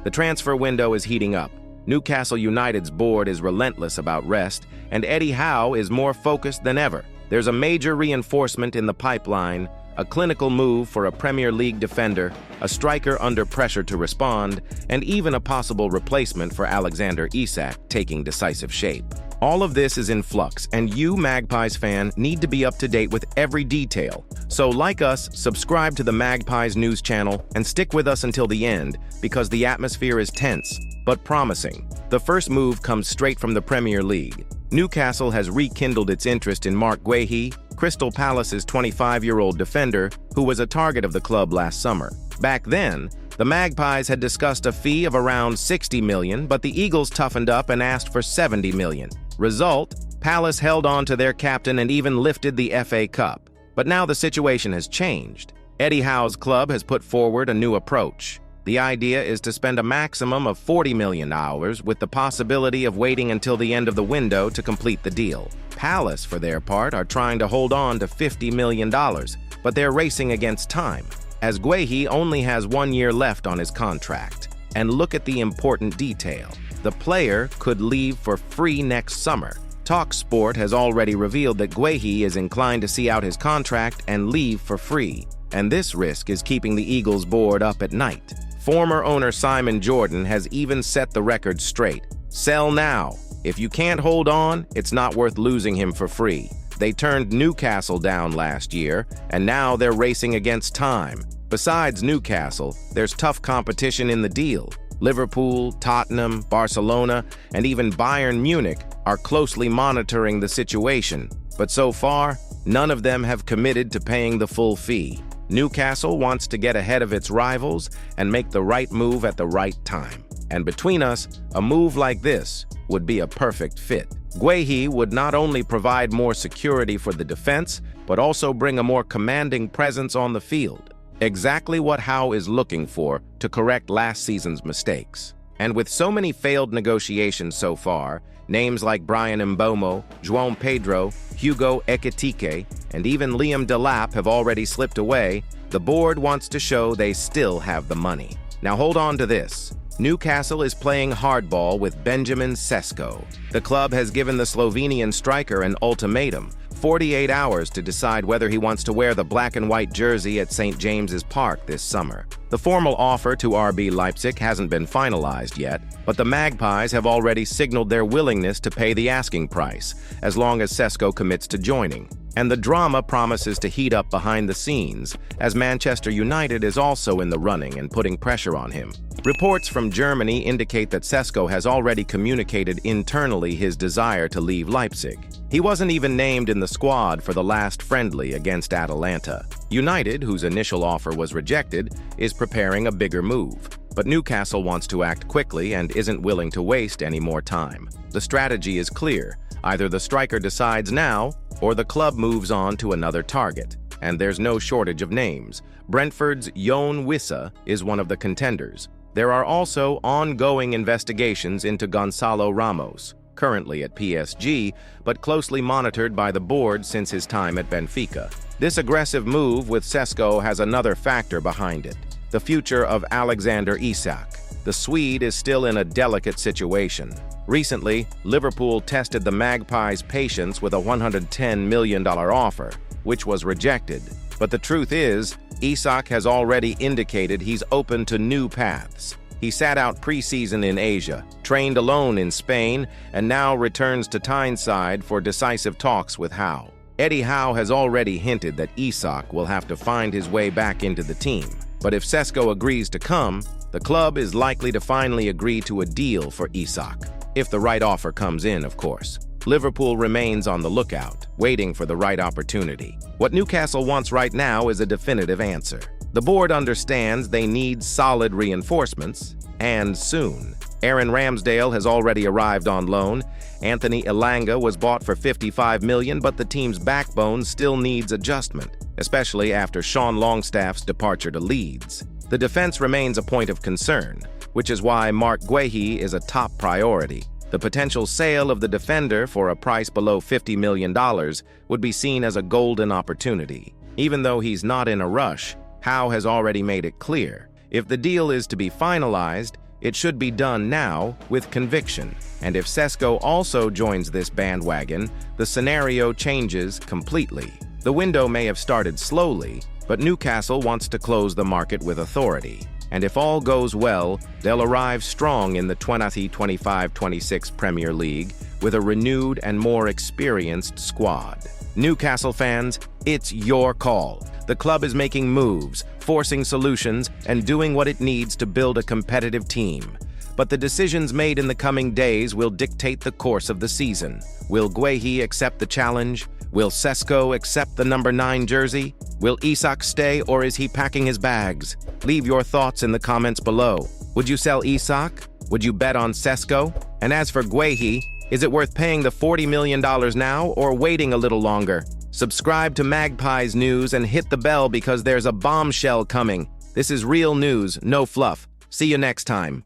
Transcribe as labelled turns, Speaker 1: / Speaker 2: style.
Speaker 1: The transfer window is heating up. Newcastle United's board is relentless about rest, and Eddie Howe is more focused than ever. There's a major reinforcement in the pipeline, a clinical move for a Premier League defender, a striker under pressure to respond, and even a possible replacement for Alexander Isak taking decisive shape. All of this is in flux, and you, Magpies fan, need to be up to date with every detail. So like us, subscribe to the Magpies news channel, and stick with us until the end, because the atmosphere is tense, but promising. The first move comes straight from the Premier League. Newcastle has rekindled its interest in Marc Guéhi, Crystal Palace's 25-year-old defender, who was a target of the club last summer. Back then, the Magpies had discussed a fee of around $60 million, but the Eagles toughened up and asked for $70 million. Result, Palace held on to their captain and even lifted the FA Cup. But now the situation has changed. Eddie Howe's club has put forward a new approach. The idea is to spend a maximum of $40 million with the possibility of waiting until the end of the window to complete the deal. Palace, for their part, are trying to hold on to $50 million, but they're racing against time, as Guéhi only has 1 year left on his contract. And look at the important detail. The player could leave for free next summer. TalkSport has already revealed that Guéhi is inclined to see out his contract and leave for free. And this risk is keeping the Eagles' board up at night. Former owner Simon Jordan has even set the record straight. Sell now. If you can't hold on, it's not worth losing him for free. They turned Newcastle down last year, and now they're racing against time. Besides Newcastle, there's tough competition in the deal. Liverpool, Tottenham, Barcelona, and even Bayern Munich are closely monitoring the situation. But so far, none of them have committed to paying the full fee. Newcastle wants to get ahead of its rivals and make the right move at the right time. And between us, a move like this would be a perfect fit. Guéhi would not only provide more security for the defense, but also bring a more commanding presence on the field. Exactly what Howe is looking for to correct last season's mistakes. And with so many failed negotiations so far, names like Brian Mbeumo, João Pedro, Hugo Ekitike, and even Liam Delap have already slipped away, the board wants to show they still have the money. Now hold on to this. Newcastle is playing hardball with Benjamin Sesko. The club has given the Slovenian striker an ultimatum, 48 hours to decide whether he wants to wear the black and white jersey at St. James's Park this summer. The formal offer to RB Leipzig hasn't been finalized yet, but the Magpies have already signaled their willingness to pay the asking price, as long as Sesko commits to joining. And the drama promises to heat up behind the scenes, as Manchester United is also in the running and putting pressure on him. Reports from Germany indicate that Sesko has already communicated internally his desire to leave Leipzig. He wasn't even named in the squad for the last friendly against Atalanta. United, whose initial offer was rejected, is preparing a bigger move. But Newcastle wants to act quickly and isn't willing to waste any more time. The strategy is clear. Either the striker decides now, or the club moves on to another target. And there's no shortage of names. Brentford's Yoane Wissa is one of the contenders. There are also ongoing investigations into Gonçalo Ramos, currently at PSG, but closely monitored by the board since his time at Benfica. This aggressive move with Sesko has another factor behind it: the future of Alexander Isak. The Swede is still in a delicate situation. Recently, Liverpool tested the Magpies' patience with a $110 million offer, which was rejected. But the truth is, Isak has already indicated he's open to new paths. He sat out preseason in Asia, trained alone in Spain, and now returns to Tyneside for decisive talks with Howe. Eddie Howe has already hinted that Isak will have to find his way back into the team. But if Sesko agrees to come, the club is likely to finally agree to a deal for Isak. If the right offer comes in, of course. Liverpool remains on the lookout, waiting for the right opportunity. What Newcastle wants right now is a definitive answer. The board understands they need solid reinforcements, and soon. Aaron Ramsdale has already arrived on loan. Anthony Elanga was bought for $55 million, but the team's backbone still needs adjustment, especially after Sean Longstaff's departure to Leeds. The defense remains a point of concern, which is why Marc Guéhi is a top priority. The potential sale of the defender for a price below $50 million would be seen as a golden opportunity. Even though he's not in a rush, Howe has already made it clear. If the deal is to be finalized, It should be done now with conviction. And if Sesko also joins this bandwagon, the scenario changes completely. The window may have started slowly, but Newcastle wants to close the market with authority. And if all goes well, they'll arrive strong in the 2025-26 Premier League with a renewed and more experienced squad. Newcastle fans, it's your call. The club is making moves, forcing solutions, and doing what it needs to build a competitive team. But the decisions made in the coming days will dictate the course of the season. Will Guehi accept the challenge? Will Sesko accept the number 9 jersey? Will Isak stay, or is he packing his bags? Leave your thoughts in the comments below. Would you sell Isak? Would you bet on Sesko? And as for Guehi, is it worth paying the $40 million now or waiting a little longer? Subscribe to Magpies News and hit the bell because there's a bombshell coming. This is real news, no fluff. See you next time.